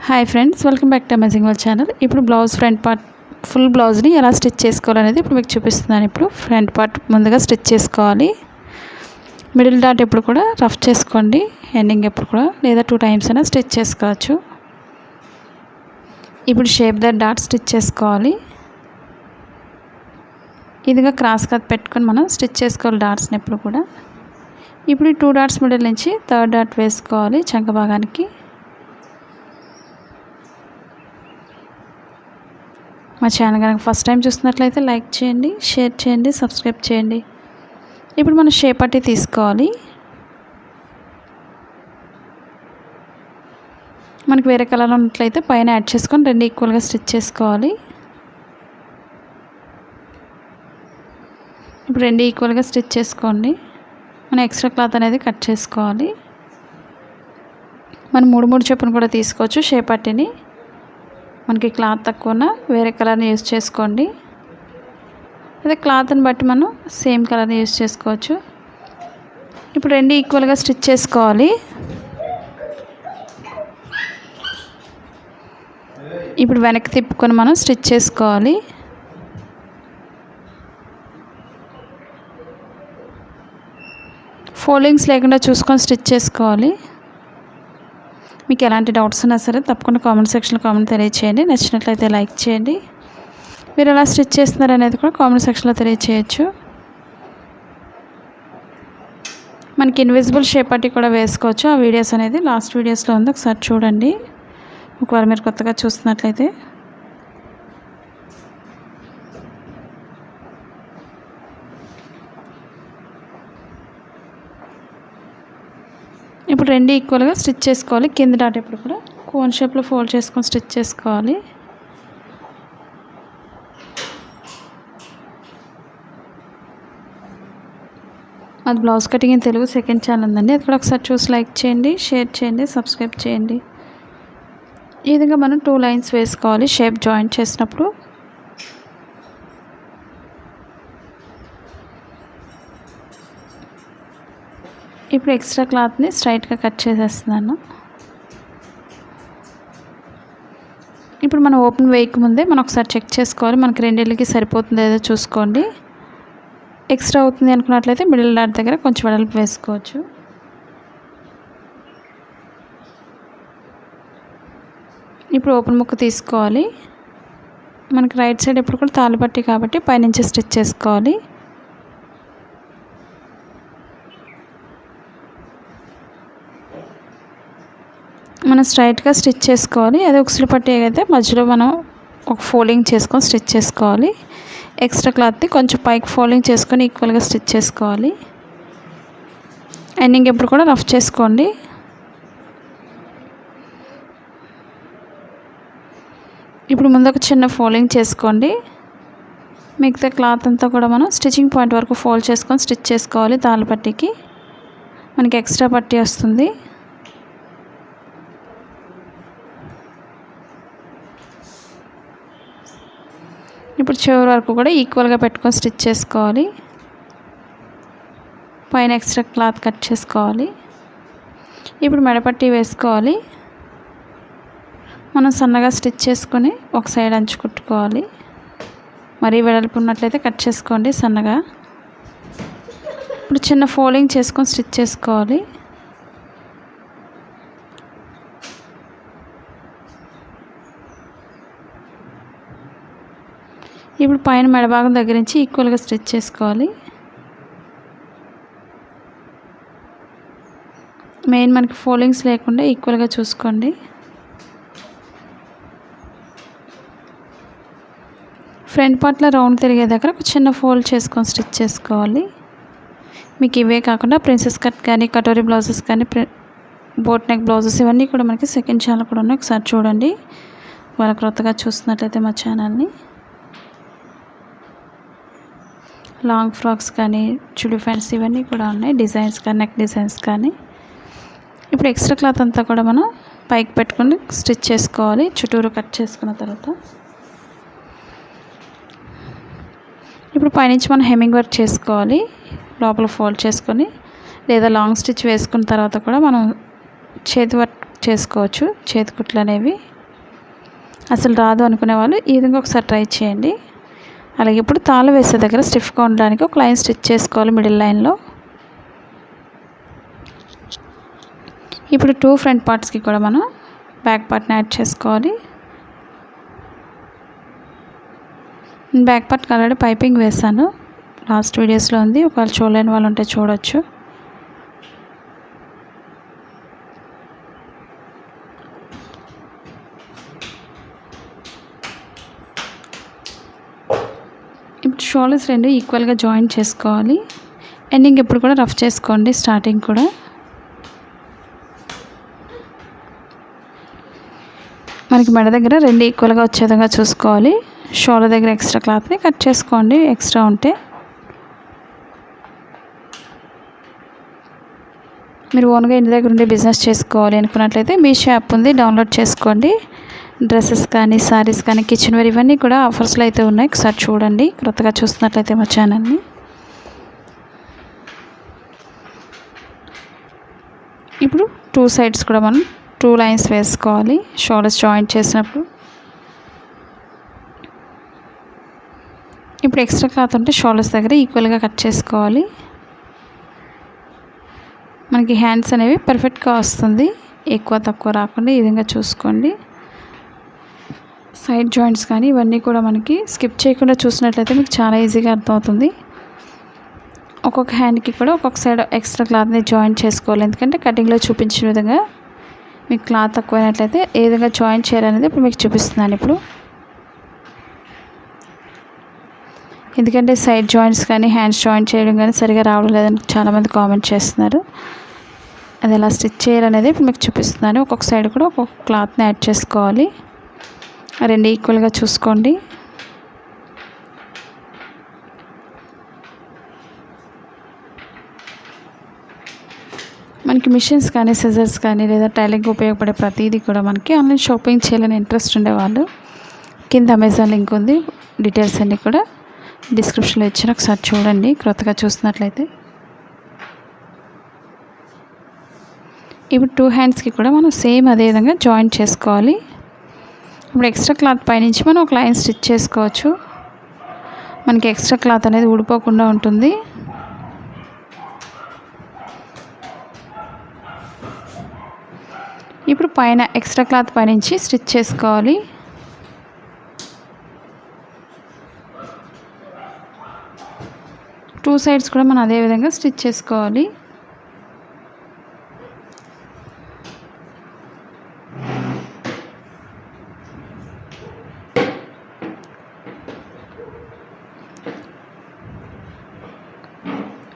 Hi friends, welcome back to amazing world channel. ఇప్పుడు blouse front part full బ్లౌజ్ని ఎలా stitch చేసుకోవాలనేది ఇప్పుడు మీకు చూపిస్తున్నాను. ఇప్పుడు ఫ్రంట్ పార్ట్ ముందుగా స్టిచ్ చేసుకోవాలి. మిడిల్ డాట్ ఎప్పుడు కూడా రఫ్ చేసుకోండి, ఎండింగ్ ఎప్పుడు కూడా, లేదా 2 టైమ్స్ అయినా స్టిచ్ చేసుకోవచ్చు. ఇప్పుడు షేప్ ద డాట్ స్టిచ్ చేసుకోవాలి. ఇదిగా క్రాస్ కట్ పెట్టుకొని మనం స్టిచ్ చేసుకోవాలి డాట్స్ని ఎప్పుడు కూడా. ఇప్పుడు ఈ 2 డాట్స్ మిడిల్ నుంచి 3rd డాట్ వేసుకోవాలి చంక భాగానికి. మా ఛానల్ కనుక ఫస్ట్ టైం చూస్తున్నట్లయితే లైక్ చేయండి, షేర్ చేయండి, సబ్స్క్రైబ్ చేయండి. ఇప్పుడు మనం షేప్ పట్టి తీసుకోవాలి. మనకు వేరే కలర్ ఉన్నట్లయితే పైన యాడ్ చేసుకొని 2 ఈక్వల్గా స్టిచ్ చేసుకోవాలి. ఇప్పుడు 2 ఈక్వల్గా స్టిచ్ చేసుకోండి. మనం ఎక్స్ట్రా క్లాత్ అనేది కట్ చేసుకోవాలి. మనం 3 చొప్పున కూడా తీసుకోవచ్చు షేప్ పట్టిని. మనకి క్లాత్ తక్కువన వేరే కలర్ని యూజ్ చేసుకోండి, అదే క్లాత్ని బట్టి మనం సేమ్ కలర్ని యూజ్ చేసుకోవచ్చు. ఇప్పుడు 2 ఈక్వల్గా స్టిచ్ చేసుకోవాలి. ఇప్పుడు వెనక్కి తిప్పుకొని మనం స్టిచ్ చేసుకోవాలి. ఫోల్డింగ్స్ లేకుండా చూసుకొని స్టిచ్ చేసుకోవాలి. మీకు ఎలాంటి డౌట్స్ ఉన్నా సరే తప్పకుండా కామెంట్ సెక్షన్లో కామెంట్ తెలియచేయండి. నచ్చినట్లయితే లైక్ చేయండి. మీరు ఎలా స్టిచ్ చేస్తున్నారు అనేది కూడా కామెంట్ సెక్షన్లో తెలియచేయచ్చు. మనకి ఇన్విజిబుల్ షేప్ పట్టి కూడా వేసుకోవచ్చు. ఆ వీడియోస్ అనేది లాస్ట్ వీడియోస్లో ఉంది, ఒకసారి చూడండి ఒకవేళ మీరు కొత్తగా చూస్తున్నట్లయితే. ఇప్పుడు 2 ఈక్వల్గా స్టిచ్ చేసుకోవాలి. కింద డాట్ ఎప్పుడు కూడా కోన్ షేప్లో ఫోల్డ్ చేసుకొని స్టిచ్ చేసుకోవాలి. అది blouse cutting in Telugu second channel ఉందండి, అది కూడా ఒకసారి చూసి లైక్ చేయండి, షేర్ చేయండి, సబ్స్క్రైబ్ చేయండి. ఈ విధంగా మనం 2 లైన్స్ వేసుకోవాలి షేప్ జాయింట్ చేసినప్పుడు. ఇప్పుడు ఎక్స్ట్రా క్లాత్ని స్ట్రైట్గా కట్ చేసేస్తున్నాను. ఇప్పుడు మనం ఓపెన్ వేయక ముందే మనం ఒకసారి చెక్ చేసుకోవాలి, మనకి 2 సరిపోతుందో ఏదో చూసుకోండి. ఎక్స్ట్రా అవుతుంది అనుకున్నట్లయితే మిడిల్ డాట్ దగ్గర కొంచెం వెడల్పు వేసుకోవచ్చు. ఇప్పుడు ఓపెన్ ముక్క తీసుకోవాలి. మనకి రైట్ సైడ్ ఎప్పుడు కూడా తాళ్ళపట్టి కాబట్టి పైనుంచి స్టిచ్ చేసుకోవాలి. మనం స్ట్రైట్గా స్టిచ్ చేసుకోవాలి. అదే ఉక్సులు పట్టి అయితే మధ్యలో మనం ఒక ఫోల్డింగ్ చేసుకొని స్టిచ్ చేసుకోవాలి. ఎక్స్ట్రా క్లాత్ని కొంచెం పైకి ఫోల్డింగ్ చేసుకొని ఈక్వల్గా స్టిచ్ చేసుకోవాలి. ఎండింగ్ ఎప్పుడు కూడా రఫ్ చేసుకోండి. ఇప్పుడు ముందు ఒక చిన్న ఫోల్డింగ్ చేసుకోండి. మిగతా క్లాత్ అంతా కూడా మనం స్టిచ్చింగ్ పాయింట్ వరకు ఫోల్డ్ చేసుకొని స్టిచ్ చేసుకోవాలి. తాళ్ళ పట్టీకి మనకి ఎక్స్ట్రా పట్టీ వస్తుంది. ఇప్పుడు చివరి వరకు కూడా ఈక్వల్గా పెట్టుకొని స్టిచ్ చేసుకోవాలి. పైన ఎక్స్ట్రా క్లాత్ కట్ చేసుకోవాలి. ఇప్పుడు మెడపట్టి వేసుకోవాలి. మనం సన్నగా స్టిచ్ చేసుకొని ఒక సైడ్ అంచు కుట్టుకోవాలి. మరీ వెడల్పు ఉన్నట్లయితే కట్ చేసుకోండి సన్నగా. ఇప్పుడు చిన్న ఫోల్డింగ్ చేసుకొని స్టిచ్ చేసుకోవాలి. ఇప్పుడు పైన మెడభాగం దగ్గర నుంచి ఈక్వల్గా స్టిచ్ చేసుకోవాలి. మెయిన్ మనకి ఫోల్డింగ్స్ లేకుండా ఈక్వల్గా చూసుకోండి. ఫ్రంట్ పార్ట్లో రౌండ్ తిరిగే దగ్గర ఒక చిన్న ఫోల్డ్ చేసుకొని స్టిచ్ చేసుకోవాలి. మీకు ఇవే కాకుండా ప్రిన్సెస్ కట్ కానీ, కటోరీ బ్లౌజెస్ కానీ, బోట్ నెక్ బ్లౌజెస్ ఇవన్నీ కూడా మనకి సెకండ్ ఛానల్ కూడా ఉన్నాయి, ఒకసారి చూడండి వాళ్ళ క్రొత్తగా చూస్తున్నట్లయితే మా ఛానల్ని. లాంగ్ ఫ్రాక్స్ కానీ, చుడీ ప్యాంట్స్ ఇవన్నీ కూడా ఉన్నాయి, డిజైన్స్ కానీ, నెక్ డిజైన్స్ కానీ. ఇప్పుడు ఎక్స్ట్రా క్లాత్ అంతా కూడా మనం పైకి పెట్టుకొని స్టిచ్ చేసుకోవాలి చుట్టూరు కట్ చేసుకున్న తర్వాత. ఇప్పుడు పైనుంచి మనం హెమ్మింగ్ వర్క్ చేసుకోవాలి. లోపల ఫోల్డ్ చేసుకొని లేదా లాంగ్ స్టిచ్ వేసుకున్న తర్వాత కూడా మనం చేతి వర్క్ చేసుకోవచ్చు చేతి కుట్లు అనేవి. అసలు రాదు అనుకునే వాళ్ళు ఈ విధంగా ఒకసారి ట్రై చేయండి. అలాగే ఇప్పుడు తాళ్ళు వేసే దగ్గర స్టిఫ్గా ఉండడానికి ఒక లైన్ స్టిచ్ చేసుకోవాలి మిడిల్ లైన్లో. ఇప్పుడు 2 ఫ్రంట్ పార్ట్స్కి కూడా మనం బ్యాక్ పార్ట్ని యాడ్ చేసుకోవాలి. బ్యాక్ పార్ట్కి ఆల్రెడీ పైపింగ్ వేసాను, లాస్ట్ వీడియోస్లో ఉంది, ఒకవేళ చూడలేని వాళ్ళు ఉంటే చూడొచ్చు. ఇప్పుడు షోల్డర్స్ రెండు ఈక్వల్గా జాయిన్ చేసుకోవాలి. ఎండింగ్ ఎప్పుడు కూడా రఫ్ చేసుకోండి, స్టార్టింగ్ కూడా. మనకి మెడ దగ్గర రెండు ఈక్వల్గా వచ్చే విధంగా చూసుకోవాలి. షోల్డర్ దగ్గర ఎక్స్ట్రా క్లాత్ని కట్ చేసుకోండి ఎక్స్ట్రా ఉంటే. మీరు ఓన్గా ఇంటి దగ్గర ఉండి బిజినెస్ చేసుకోవాలి అనుకున్నట్లయితే మీషో యాప్ ఉంది, డౌన్లోడ్ చేసుకోండి. డ్రెస్సెస్ కానీ శారీస్ కానీ కిచెన్ వేర్ ఇవన్నీ కూడా ఆఫర్స్లో అయితే ఉన్నాయి, ఒకసారి చూడండి కొత్తగా చూస్తున్నట్లయితే మా ఛానల్ని. ఇప్పుడు 2 సైడ్స్ కూడా మనం 2 లైన్స్ వేసుకోవాలి షోల్డర్స్ జాయింట్ చేసినప్పుడు. ఇప్పుడు ఎక్స్ట్రా క్లాత్ ఉంటే షోల్డర్స్ దగ్గర ఈక్వల్గా కట్ చేసుకోవాలి. మనకి హ్యాండ్స్ అనేవి పర్ఫెక్ట్గా వస్తుంది, ఎక్కువ తక్కువ రాకుండా ఈ విధంగా చూసుకోండి. సైడ్ జాయింట్స్ కానీ ఇవన్నీ కూడా మనకి స్కిప్ చేయకుండా చూసినట్లయితే మీకు చాలా ఈజీగా అర్థమవుతుంది. ఒక్కొక్క హ్యాండ్కి కూడా ఒక్కొక్క సైడ్ ఎక్స్ట్రా క్లాత్ని జాయింట్ చేసుకోవాలి, ఎందుకంటే కటింగ్లో చూపించిన విధంగా మీకు క్లాత్ తక్కువైనట్లయితే ఏ విధంగా జాయింట్ చేయాలనేది ఇప్పుడు మీకు చూపిస్తున్నాను. ఇప్పుడు ఎందుకంటే సైడ్ జాయింట్స్ కానీ హ్యాండ్స్ జాయింట్ చేయడం కానీ సరిగా రావడం లేదని చాలామంది కామెంట్ చేస్తున్నారు. అది ఎలా స్టిచ్ చేయాలనేది ఇప్పుడు మీకు చూపిస్తున్నాను. ఒక్కొక్క సైడ్ కూడా ఒక్కొక్క క్లాత్ని యాడ్ చేసుకోవాలి, రెండు ఈక్వల్గా చూసుకోండి. మనకి మిషన్స్ కానీ సిజర్స్ కానీ లేదా టైలింగ్ ఉపయోగపడే ప్రతిదీ కూడా మనకి ఆన్లైన్ షాపింగ్ చేయాలని ఇంట్రెస్ట్ ఉండేవాళ్ళు కింద అమెజాన్ లింక్ ఉంది, డీటెయిల్స్ అన్నీ కూడా డిస్క్రిప్షన్లో ఇచ్చిన ఒకసారి చూడండి కొత్తగా చూస్తున్నట్లయితే. ఇప్పుడు 2 హ్యాండ్స్కి కూడా మనం సేమ్ అదే విధంగా జాయింట్ చేసుకోవాలి. ఇప్పుడు ఎక్స్ట్రా క్లాత్ పైనుంచి మనం ఒక లైన్ స్టిచ్ చేసుకోవచ్చు, మనకి ఎక్స్ట్రా క్లాత్ అనేది ఊడిపోకుండా ఉంటుంది. ఇప్పుడు పైన ఎక్స్ట్రా క్లాత్ పైనుంచి స్టిచ్ చేసుకోవాలి. టూ సైడ్స్ కూడా మనం అదే విధంగా స్టిచ్ చేసుకోవాలి.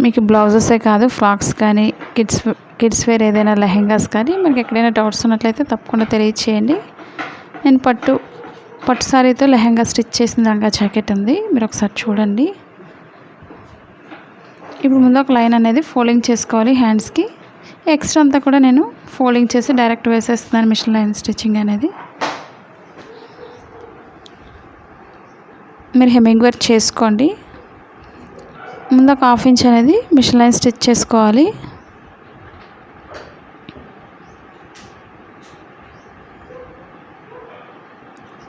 మీకు బ్లౌజెసే కాదు ఫ్రాక్స్ కానీ కిడ్స్ వేర్ ఏదైనా లెహెంగాస్ కానీ మనకి ఎక్కడైనా డౌట్స్ ఉన్నట్లయితే తప్పకుండా తెలియచేయండి. నేను పట్టు సారీతో లెహెంగా స్టిచ్ చేసిన లంగా జాకెట్ ఉంది, మీరు ఒకసారి చూడండి. ఇప్పుడు ముందు ఒక లైన్ అనేది ఫోల్డింగ్ చేసుకోవాలి హ్యాండ్స్కి. ఎక్స్ట్రా అంతా కూడా నేను ఫోల్డింగ్ చేసి డైరెక్ట్ వేసేస్తున్నాను మిషన్ లైన్ స్టిచ్చింగ్ అనేది. మీరు హెమ్మింగ్ వర్క్ చేసుకోండి. ముందు ఒక 1/2 ఇంచ్ అనేది మిషన్ లైన్ స్టిచ్ చేసుకోవాలి.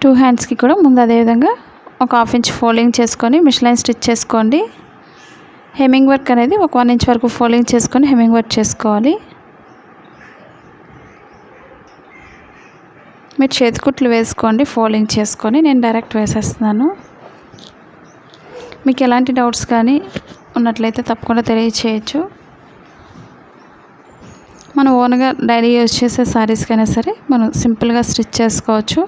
టూ హ్యాండ్స్కి కూడా ముందు అదేవిధంగా ఒక 1/2 ఇంచ్ ఫోల్డింగ్ చేసుకొని మిషన్ లైన్ స్టిచ్ చేసుకోండి. హెమ్మింగ్ వర్క్ అనేది ఒక 1 ఇంచ్ వరకు ఫోల్డింగ్ చేసుకొని హెమ్మింగ్ వర్క్ చేసుకోవాలి. మీరు చేతికుట్లు వేసుకోండి ఫోల్డింగ్ చేసుకొని, నేను డైరెక్ట్ వేసేస్తున్నాను. మీకు ఎలాంటి డౌట్స్ కానీ ఉన్నట్లయితే తప్పకుండా తెలియచేయచ్చు. మనం ఓన్గా డైలీ యూజ్ చేసే శారీస్కైనా సరే మనం సింపుల్గా స్టిచ్ చేసుకోవచ్చు.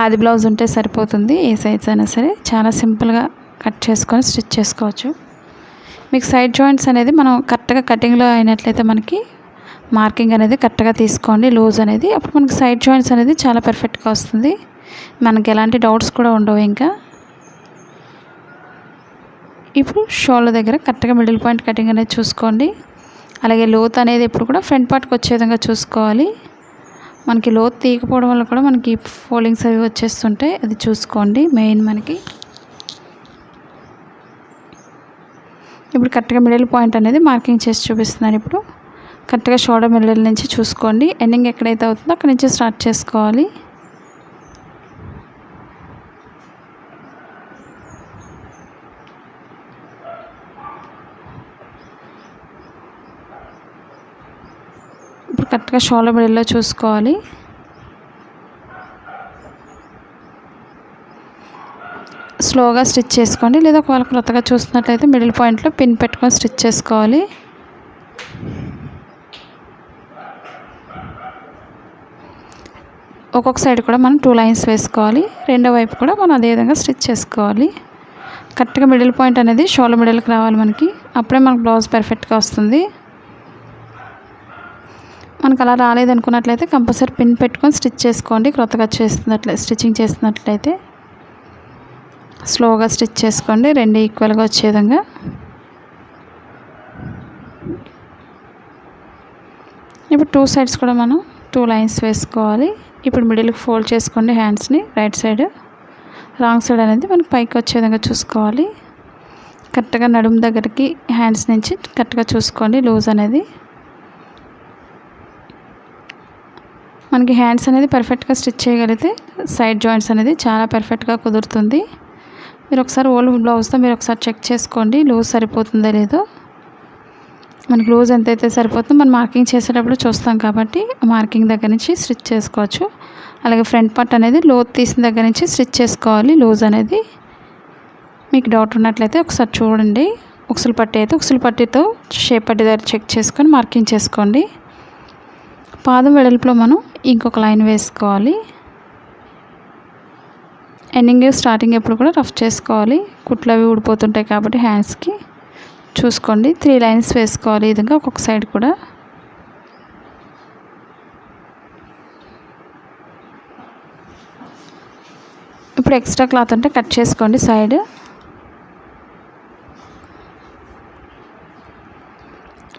ఆది బ్లౌజ్ ఉంటే సరిపోతుంది, ఏ సైజ్ అయినా సరే చాలా సింపుల్గా కట్ చేసుకొని స్టిచ్ చేసుకోవచ్చు. మీకు సైడ్ జాయింట్స్ అనేది మనం కరెక్ట్గా కటింగ్లో అయినట్లయితే మనకి మార్కింగ్ అనేది కరెక్ట్గా తీసుకోండి, లూజ్ అనేది, అప్పుడు మనకి సైడ్ జాయింట్స్ అనేది చాలా పర్ఫెక్ట్గా వస్తుంది. మనకి ఎలాంటి డౌట్స్ కూడా ఉండవు. ఇంకా ఇప్పుడు షోల్డర్ దగ్గర కరెక్ట్గా మిడిల్ పాయింట్ కటింగ్ అనేది చూసుకోండి. అలాగే లోత్ అనేది ఎప్పుడు కూడా ఫ్రంట్ పార్ట్కి వచ్చే విధంగా చూసుకోవాలి. మనకి లోత్ తీయకపోవడం వల్ల కూడా మనకి ఫోల్డింగ్స్ అవి వచ్చేస్తుంటాయి, అది చూసుకోండి మెయిన్ మనకి. ఇప్పుడు కరెక్ట్గా మిడిల్ పాయింట్ అనేది మార్కింగ్ చేసి చూపిస్తున్నాను. ఇప్పుడు కరెక్ట్గా షోల్డర్ మిడిల్ నుంచి చూసుకోండి. ఎండింగ్ ఎక్కడైతే అవుతుందో అక్కడి నుంచి స్టార్ట్ చేసుకోవాలి. ఇప్పుడు కరెక్ట్గా షోల్డర్ మిడిల్లో చూసుకోవాలి. స్లోగా స్టిచ్ చేసుకోండి, లేదా ఒకవేళ కొత్తగా చూస్తున్నట్లయితే మిడిల్ పాయింట్లో పిన్ పెట్టుకొని స్టిచ్ చేసుకోవాలి. ఒక్కొక్క సైడ్ కూడా మనం 2 లైన్స్ వేసుకోవాలి. రెండో వైపు కూడా మనం అదే విధంగా స్టిచ్ చేసుకోవాలి. కరెక్ట్గా మిడిల్ పాయింట్ అనేది షోల్డర్ మిడిల్కి రావాలి మనకి. అప్పుడే మనకు బ్లౌజ్ పర్ఫెక్ట్గా వస్తుంది. మనకు అలా రాలేదనుకున్నట్లయితే కంపల్సరీ పిన్ పెట్టుకొని స్టిచ్ చేసుకోండి. క్రొత్తగా స్టిచ్చింగ్ చేస్తున్నట్లయితే స్లోగా స్టిచ్ చేసుకోండి, రెండు ఈక్వల్గా వచ్చే విధంగా. ఇప్పుడు 2 సైడ్స్ కూడా మనం 2 లైన్స్ వేసుకోవాలి. ఇప్పుడు మిడిల్కి ఫోల్డ్ చేసుకోండి హ్యాండ్స్ని. రైట్ సైడ్, రాంగ్ సైడ్ అనేది మనకి పైకి వచ్చే విధంగా చూసుకోవాలి. కరెక్ట్గా నడుము దగ్గరికి హ్యాండ్స్ నుంచి కరెక్ట్గా చూసుకోండి లూజ్ అనేది. మనకి హ్యాండ్స్ అనేది పర్ఫెక్ట్గా స్టిచ్ చేయగలిగితే సైడ్ జాయింట్స్ అనేది చాలా పర్ఫెక్ట్గా కుదురుతుంది. మీరు ఒకసారి ఓల్డ్ బ్లౌజ్తో మీరు ఒకసారి చెక్ చేసుకోండి లూజ్ సరిపోతుందో లేదో. మనకి లూజ్ ఎంతైతే సరిపోతుందో మనం మార్కింగ్ చేసేటప్పుడు చూస్తాం కాబట్టి మార్కింగ్ దగ్గర నుంచి స్టిచ్ చేసుకోవచ్చు. అలాగే ఫ్రంట్ పార్ట్ అనేది లోతు తీసిన దగ్గర నుంచి స్టిచ్ చేసుకోవాలి లూజ్ అనేది. మీకు డౌట్ ఉన్నట్లయితే ఒకసారి చూడండి. ఉక్సులు పట్టి అయితే ఉక్సులు పట్టితో షేప్ పట్టి దగ్గర చెక్ చేసుకొని మార్కింగ్ చేసుకోండి. పాదం వెడల్పులో మనం ఇంకొక లైన్ వేసుకోవాలి. ఎండింగ్ స్టార్టింగ్ ఎప్పుడు కూడా రఫ్ చేసుకోవాలి. కుట్లు అవి ఊడిపోతుంటాయి కాబట్టి హ్యాండ్స్కి చూసుకోండి. 3 లైన్స్ వేసుకోవాలి ఈ విధంగా ఒక్కొక్క సైడ్ కూడా. ఇప్పుడు ఎక్స్ట్రా క్లాత్ ఉంటే కట్ చేసుకోండి సైడ్.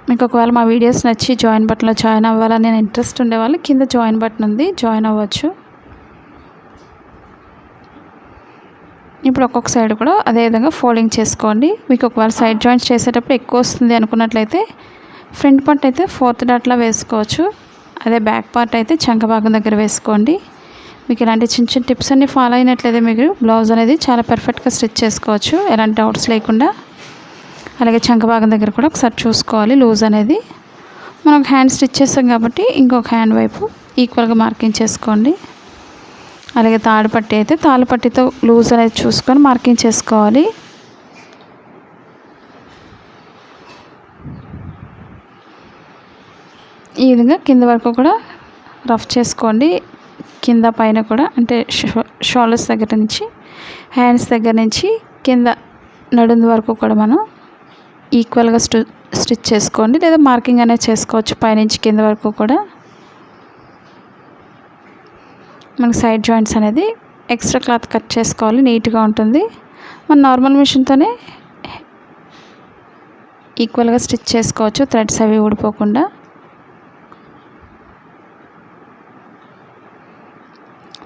మీకు ఒకవేళ మా వీడియోస్ నచ్చి జాయిన్ బటన్లో జాయిన్ అవ్వాలని నేను ఇంట్రెస్ట్ ఉండేవాళ్ళు కింద జాయిన్ బటన్ ఉంది, జాయిన్ అవ్వచ్చు. ఇప్పుడు ఒక్కొక్క సైడ్ కూడా అదేవిధంగా ఫోల్డింగ్ చేసుకోండి. మీకు ఒకవేళ సైడ్ జాయింట్స్ చేసేటప్పుడు ఎక్కువ వస్తుంది అనుకున్నట్లయితే ఫ్రంట్ పార్ట్ అయితే 4th డాట్లా వేసుకోవచ్చు. అదే బ్యాక్ పార్ట్ అయితే చంక భాగం దగ్గర వేసుకోండి. మీకు ఇలాంటి చిన్న చిన్న టిప్స్ అన్నీ ఫాలో అయినట్లయితే మీకు బ్లౌజ్ అనేది చాలా పర్ఫెక్ట్గా స్టిచ్ చేసుకోవచ్చు ఎలాంటి డౌట్స్ లేకుండా. అలాగే చంక భాగం దగ్గర కూడా ఒకసారి చూసుకోవాలి లూజ్ అనేది. మనం హ్యాండ్ స్టిచ్ చేస్తాం కాబట్టి ఇంకొక హ్యాండ్ వైపు ఈక్వల్గా మార్కింగ్ చేసుకోండి. అలాగే తాడు పట్టి అయితే తాళ్ళు పట్టితో లూజ్ అనేది చూసుకొని మార్కింగ్ చేసుకోవాలి. ఈ విధంగా కింద వరకు కూడా రఫ్ చేసుకోండి. కింద పైన కూడా అంటే షోల్డర్స్ దగ్గర నుంచి హ్యాండ్స్ దగ్గర నుంచి కింద నడుము వరకు కూడా మనం ఈక్వల్గా స్టిచ్ చేసుకోండి, లేదా మార్కింగ్ అనేది చేసుకోవచ్చు పైనుంచి కింద వరకు కూడా. మనకి సైడ్ జాయింట్స్ అనేది ఎక్స్ట్రా క్లాత్ కట్ చేసుకోవాలి, నీట్గా ఉంటుంది. మన నార్మల్ మిషన్తోనే ఈక్వల్గా స్టిచ్ చేసుకోవచ్చు థ్రెడ్స్ అవి ఊడిపోకుండా.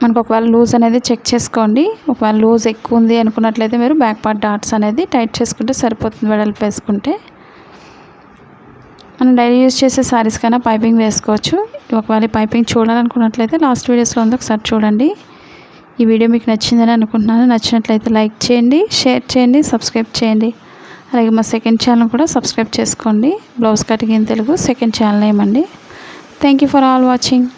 మనకు ఒకవేళ లూజ్ అనేది చెక్ చేసుకోండి. ఒకవేళ లూజ్ ఎక్కువ ఉంది అనుకున్నట్లయితే మీరు బ్యాక్ పార్ట్ డాట్స్ అనేది టైట్ చేసుకుంటే సరిపోతుంది వెడల్పు వేసుకుంటే. మనం డైలీ యూజ్ చేసే శారీస్ కన్నా పైపింగ్ వేసుకోవచ్చు. ఒకవేళ పైపింగ్ చూడాలనుకున్నట్లయితే లాస్ట్ వీడియోస్లో ఉంది, ఒకసారి చూడండి. ఈ వీడియో మీకు నచ్చిందని అనుకుంటున్నాను. నచ్చినట్లయితే లైక్ చేయండి, షేర్ చేయండి, సబ్స్క్రైబ్ చేయండి. అలాగే మా సెకండ్ ఛానల్ కూడా సబ్స్క్రైబ్ చేసుకోండి. Blouse cutting in Telugu second channel ఏమండి. Thank you for all watching.